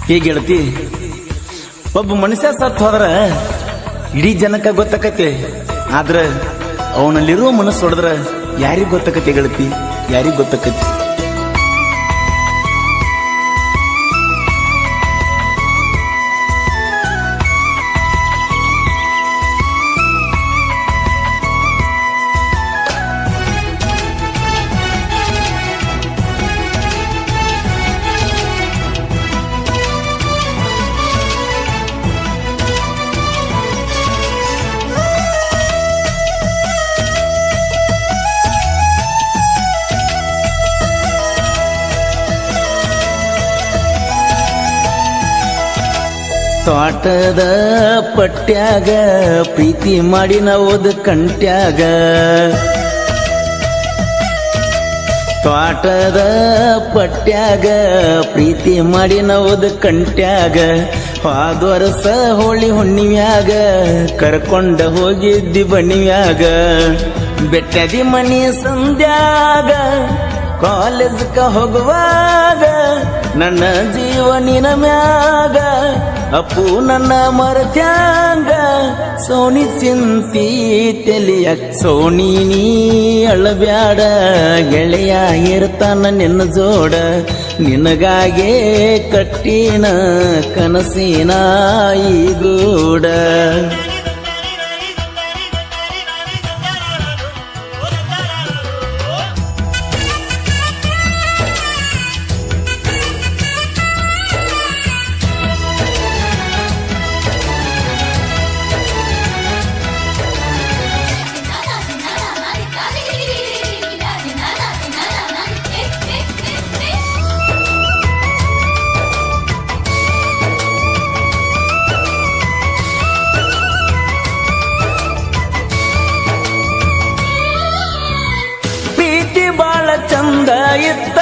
ಹೀಗೆ ಗೆಳತಿ, ಒಬ್ಬ ಮನುಷ್ಯ ಸತ್ತು ಹೋದ್ರ ಇಡೀ ಜನಕ್ಕ ಗೊತ್ತಾಕತಿ, ಆದ್ರ ಅವನಲ್ಲಿರುವ ಮನಸ್ಸು ಹೊಡೆದ್ರ ಯಾರಿಗ್ ಗೊತ್ತಾಕತಿ ಗೆಳತಿ, ಯಾರಿಗ್ ಗೊತ್ತಾಕತಿ? ತೋಟದ ಪಟ್ಯಾಗ ಪ್ರೀತಿ ಮಾಡಿ ನಾವೋದ ಕಂಟ್ಯಾಗ, ತೋಟದ ಪಟ್ಯಾಗ ಪ್ರೀತಿ ಮಾಡಿ ನಾವೋದ ಕಂಟ್ಯಾಗ, ಹೋದ ವರ್ಷ ಹೋಳಿ ಹುಣ್ಣಿಮ್ಯಾಗ ಕರ್ಕೊಂಡ ಹೋಗಿದ್ದಿ ಬಣ್ಣಿವ್ಯಾಗ, ಬೆಟ್ಟದಿ ಮನಿ ಸಂಧ್ಯಾಗ ಕಾಲೇಜ್ಕ ಹೋಗುವಾಗ ನನ್ನ ಜೀವನಿನ ಮ್ಯಾಗ ಅಪ್ಪು ನನ್ನ ಮರತ್ಯಾಂಗ, ಸೋಣಿ ಚಿಂತಿ ತೆಲಿಯ ಸೋಣಿ ನೀ ಅಳಬ್ಯಾಡ, ಗೆಳೆಯ ಇರ್ತಾನ ನಿನ್ನ ಜೋಡ, ನಿನಗಾಗೆ ಕಟ್ಟಿನ ಕನಸಿನ ಈ ಗೂಡ. ಬಾಳ ಚಂದ ಇತ್ತ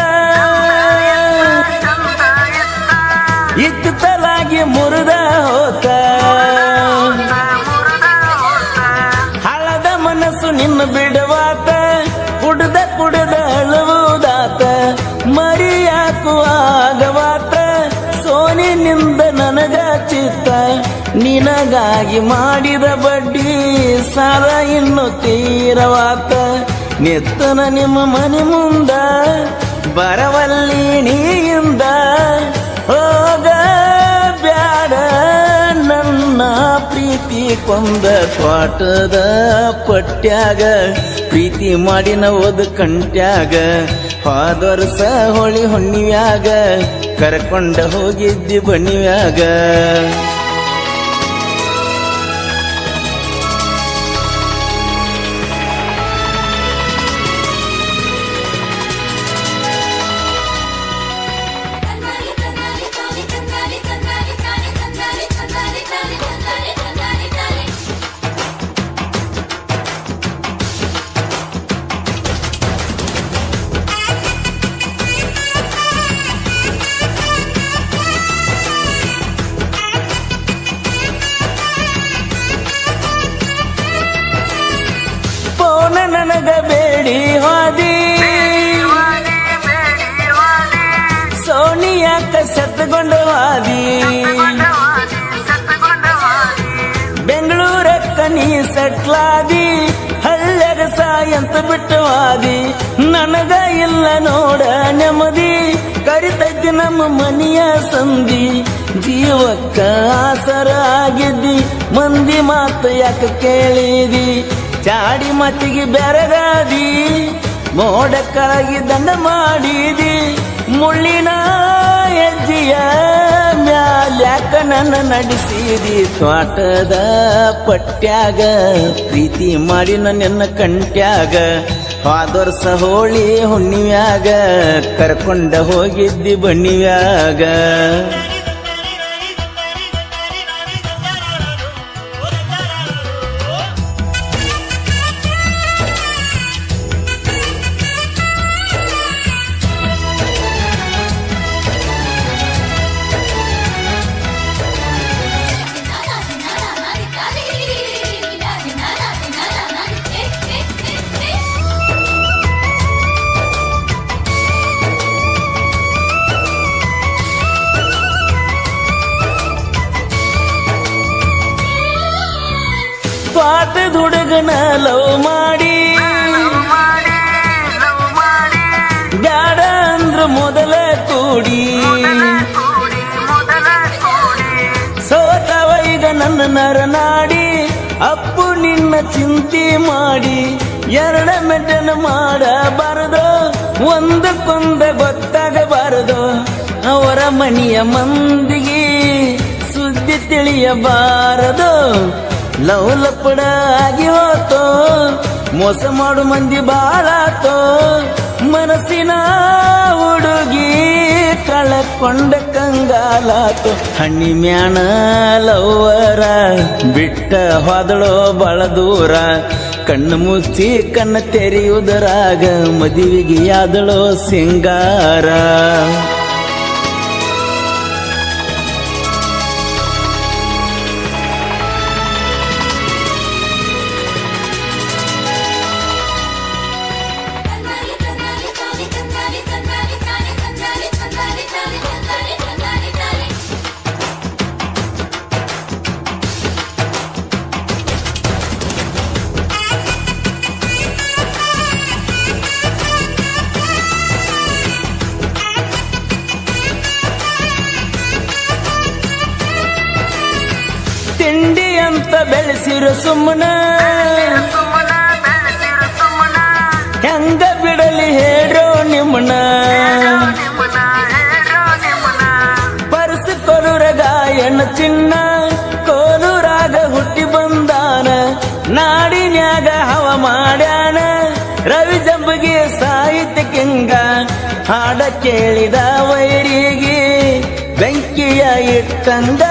ಇತ್ತಲಾಗಿ ಮುರಿದ ಹೋತ, ಹಳದ ಮನಸ್ಸು ನಿನ್ನ ಬಿಡವಾತ, ಕುಡ್ದ ಕುಡ್ದ ಅಳುವುದಾತ, ಮರಿಯಾಕುವಾಗವಾತ, ಸೋನಿನಿಂದ ನನಗ ಚಿತ್ತ, ನಿನಗಾಗಿ ಮಾಡಿದ ಬಡ್ಡಿ ಸಾಲ ಇನ್ನು ತೀರವಾತ, ನೆತ್ತನ ನಿಮ್ಮ ಮನೆ ಮುಂದ ಬರವಲ್ಲಿ ನೀಯಿಂದ, ಹೋಗ ಬ್ಯಾಡ ನನ್ನ ಪ್ರೀತಿ ಕೊಂದ, ತೋಟದ ಪಟ್ಯಾಗ ಪ್ರೀತಿ ಮಾಡಿ ನಾವೋದ ಕಂಟ್ಯಾಗ, ಹೋದ ವರ್ಷ ಹೋಳಿ ಹುಣ್ಣಿವ್ಯಾಗ ಕರ್ಕೊಂಡ ಹೋಗಿದ್ದಿ ಬಣ್ಣಿವ್ಯಾಗ. ನನಗ ಬೇಡಿ ಹೋದಿ ಸೋನಿಯಾಕ ಸತ್ಗೊಂಡು ಹಾದಿ, ಬೆಂಗಳೂರಕ್ಕ ನೀ ಸಟ್ಲಾದಿ, ಹಳ್ಳ್ಯಾಗ ಸಾಯಂತ ಬಿಟ್ಟು ಹಾದಿ, ನನಗ ಇಲ್ಲ ನೋಡ ನೆಮ್ಮದಿ, ಕರಿತೈತಿ ನಮ್ಮ ಮನೆಯ ಸಂಧಿ, ಜೀವಕ್ಕ ಆಸರ ಆಗಿದ್ದಿ, ಮಂದಿ ಮಾತು ಯಾಕ ಕೇಳಿದಿ, ಚಾಡಿ ಮತ್ತಿಗೆ ಬೆರಗಾದಿ, ಮೋಡ ಕಳಗಿ ದಂಡ ಮಾಡಿದಿ, ಮುಳ್ಳಿನ ಹೆಜ್ಜೆಯ ಮ್ಯಾಲ್ಯಾಕ ನನ್ನ ನಡೆಸಿದಿ, ತೋಟದ ಪಟ್ಯಾಗ ಪ್ರೀತಿ ಮಾಡಿ ನನ್ನ ಕಂಟ್ಯಾಗ, ಹೋದ ವರ್ಷ ಹೋಳಿ ಹುಣ್ಣಿವ್ಯಾಗ ಕರ್ಕೊಂಡ ಹೋಗಿದ್ದಿ ಬಣ್ಣಿವ್ಯಾಗ. ಮಾತದ ಹುಡುಗನ ಲವ್ ಮಾಡಿ ಬ್ಯಾಡ ಅಂದ್ರ ಮೊದಲ ಕೂಡಿ ಸೋತವ ಈಗ ನನ್ನ ನರನಾಡಿ ಅಪ್ಪು ನಿನ್ನ ಚಿಂತೆ ಮಾಡಿ ಎರಡ ಮೆಟ್ಟನ ಮಾಡಬಾರದು ಒಂದಕ್ಕೊಂದ ಗೊತ್ತಾಗಬಾರದು ಅವರ ಮನೆಯ ಮಂದಿಗೆ ಸುದ್ದಿ ತಿಳಿಯಬಾರದು ಲವ್ ಲಪಡ ಆಗಿ ಹೋತೋ ಮೋಸ ಮಾಡು ಮಂದಿ ಬಾಳಾತೋ ಮನಸ್ಸಿನ ಹುಡುಗಿ ಕಳಕೊಂಡ ಕಂಗಾಲಾತು ಹಣ್ಣಿ ಮ್ಯಾಣ ಲವ್ವರ ಬಿಟ್ಟ ಹೋದಳೋ ಬಳ ದೂರ ಕಣ್ಣು ಮುಚ್ಚಿ ಕಣ್ಣು ತೆರೆಯುವುದರಾಗ ಮದುವೆಗೆ ಆದಳೋ ಸಿಂಗಾರ ತಿಂಡಿ ಅಂತ ಬೆಳೆಸಿರು ಸುಮ್ಮನ ಹೆಂಗ ಬಿಡಲಿ ಹೇಳೋ ನಿಮ್ಮನ ಪರ್ಸ ಕೊಲುರ ಗಾಯನ ಚಿನ್ನ ಕೋಲುರಾಗ ಹುಟ್ಟಿ ಬಂದಾನ ನಾಡಿನ್ಯಾಗ ಹವ ಮಾಡ್ಯಾನ ರವಿ ಜಂಬಗೆ ಸಾಹಿತ್ಯ ಕಿಂಗ ಹಾಡ ಕೇಳಿದ ವೈರಿಗೆ ಬೆಂಕಿಯ ಇಟ್ಟಂಗ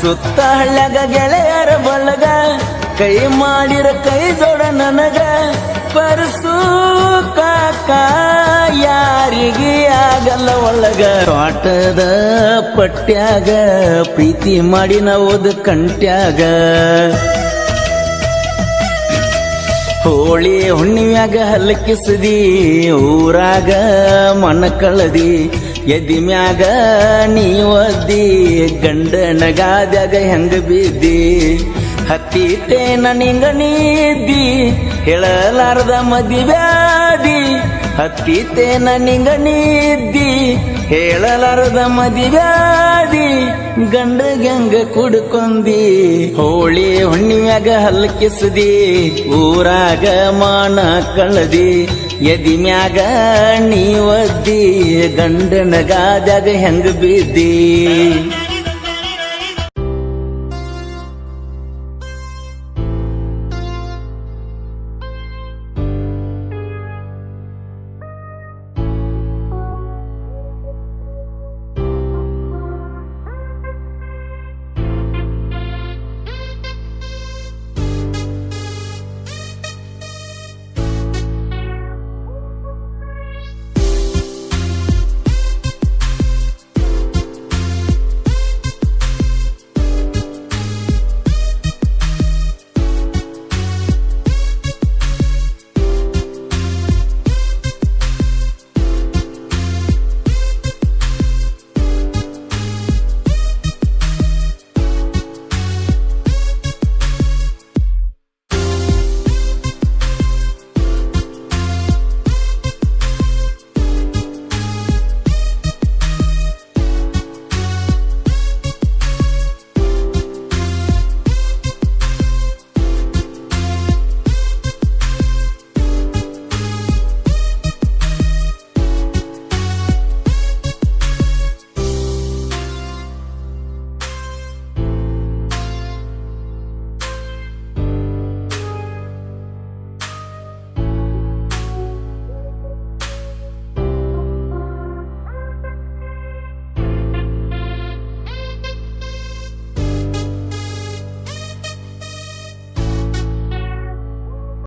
ಸುತ್ತ ಹಳ್ಳಗ ಗೆಳೆಯರ ಬಳಗ ಕೈ ಮಾಡಿರ ಕೈ ಜೋಡ ನನಗ ಪರಸು ಕಾಕ ಯಾರಿಗೆ ಆಗಲ್ಲ ಒಳಗ ತೋಟದ ಪಟ್ಯಾಗ ಪ್ರೀತಿ ಮಾಡಿ ನಾವೋದ ಕಂಟ್ಯಾಗ ಹೋಳಿ ಹುಣ್ಣಿಮ್ಯಾಗ ಹಲಕಿಸದಿ ಊರಾಗ ಮನ ಕಳದಿ ಎದಿ ಮ್ಯಾಗ ನೀ ಒದ್ದಿ ಗಂಡನಗಾದ್ಯಾಗ ಹೆಂಗ ಬಿದ್ದಿ ಹತ್ತಿತೇನ ನಿಂಗ ನೀದ್ದಿ ಹೇಳಲಾರದ ಮದಿವ್ಯಾದಿ ಹತ್ತಿತೇನ ನಿಂಗ ನೀದ್ದಿ ಹೇಳಲಾರದ ಮದಿವ್ಯಾದಿ ಗಂಡಗಂಗ ಕುಡ್ಕೊಂದಿ ಹೋಳಿ ಹುಣ್ಣಿಮ್ಯಾಗ ಹಲ್ಕಿಸದಿ ಊರಾಗ ಮಾನ ಕಳದಿ ಎದಿ ಮ್ಯಾಗ ನೀ ಒದ್ದಿ ಗಂಡನಗಾದ್ಯಾಗ ಹೆಂಗ ಬಿದ್ದಿ